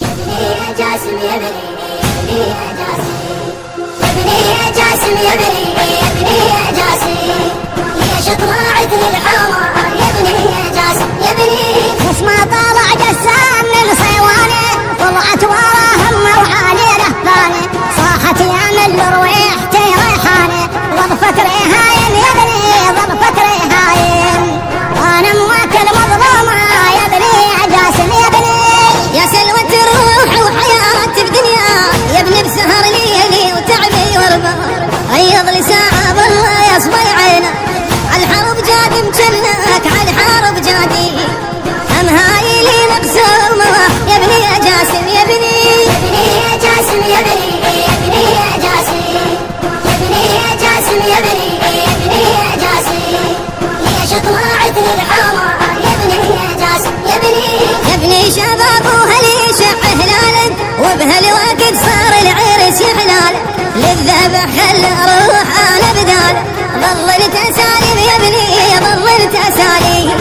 يا جاسم يا ابني يا جاسم يا ابني يا جاسم يا ابني يا جاسم ليش طلعت للحومة يا ابني يا جاسم يا ابني بس ما طلع جسام من صيوانه طلعت وراه همه وعالي رهبانه صاحت يا من رويحتي ريحانه ظرفت ريهاين يا ابني ظرفت ريهاين انا مواكل مظلومه يا ابني يا جاسم يا ابني يا سلوة الروح وحياتي بدنيا يا ابني بسهر ليلي وتعبي واربار ريض لي ساعة بالله يصبي عينك عالحرب جاد مجنك عالحرب جادي هم هاي لي مقسومة يا ابني يا جاسم يا ابني يا جاسم يا ابني يا جاسم يا ابني يا جاسم يا ابني يا جاسم ليش طلعت للحومة يا ابني يا جاسم يا ابني شباب وهلي شح هلالك وبهالوقت صار العرس حلالك للذبح خل روح انا بدالك ظللت اسالم يا ابني ظللت اسالم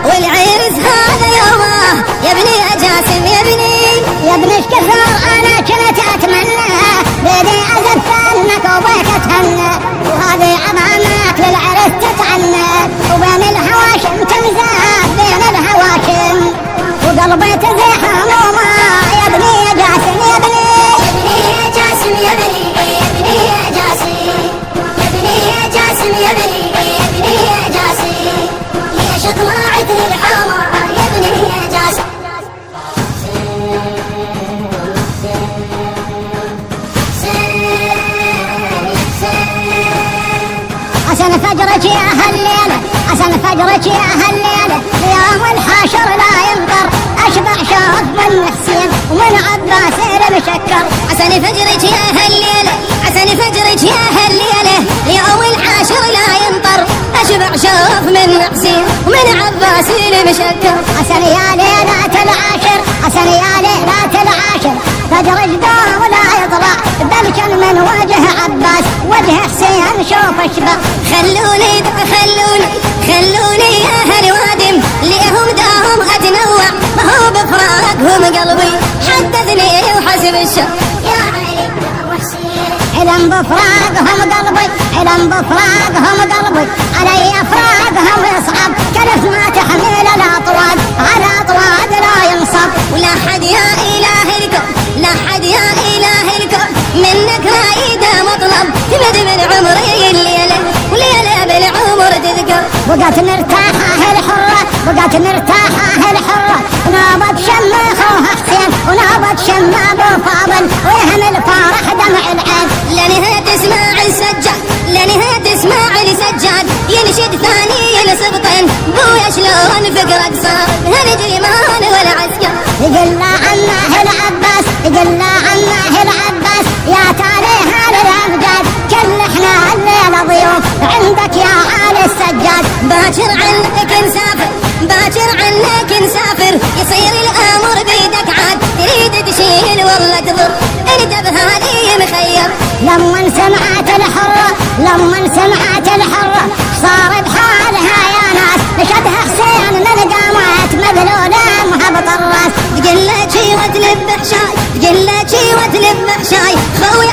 والعرس هذا يومه يا ابني يا جاسم يا ابني ايش كثر انا كنت اتمنى بيدي ازف عنك وبيك اتهنى وهذه امامك للعرس تتعنى وبين الهواشم تمزاج بين الهواشم وقلبي تزيح همومه يا ابني يا جاسم يا ابني يا جاسم يا ابني يا جاسم يا ابني يا جاسم يا ابني يا جاسم ليش طلعت للحومة يا ابني يا جاسم عسن فجرك يا هالليلة عسن فجرك يا هالليلة يوم الحاشر لا ينطر أشبع شوف من حسين ومن عباس المشكر عسن فجرك يا هالليلة عسن فجرك يا هالليلة يوم الحاشر لا ينطر أشبع شوف من حسين ومن عباس المشكر عسن يا ليلة العاشر عسن يا ليلة العاشر فجر جداه ولا يطلع بلكن من وجه عباس وجه حسين شوف اشبع خلوني يا اهل وادم ليهم داهم اتنوع ما هو بفراقهم قلبي حدثني وحسب الشر يا علي وحسين علم بفراقهم قلبي علم بفراقهم قلبي علي افراقهم يصعب كلف ما تحمل الاطواد على اطواد لا ينصب ولا حد يا اله الكون لا حد يا اله الكون منك رايده مطلب تمد من عمري الليله وليله بالعمر تذكر بقت مرتاحه الحره بقت مرتاحه الحره ونابت شماخه حسين ونابت شم ابو فاضل ويهم الفرح دمع العين لنها تسمع السجاد لنها تسمع السجاد ينشد ثاني سبطين بويا شلون فكرك صار هالجيمان والعسكر يقل عنه العباس يقل عنه العباس يا تالي هالامجاد كل احنا الليله ضيوف عندك يا عالي السجاد باكر عنك نسافر باكر عنك نسافر يصير الامر بيدك عاد تريد تشيل والله تضر انت بهذه مخير لما سمعت الحره لما سمعت الحره صار بحالها يا ناس نشدها حسين من قامت مذلوله مهبط الراس تقول له شي وتلب حشاي تقول له شي وتلب حشاي خوي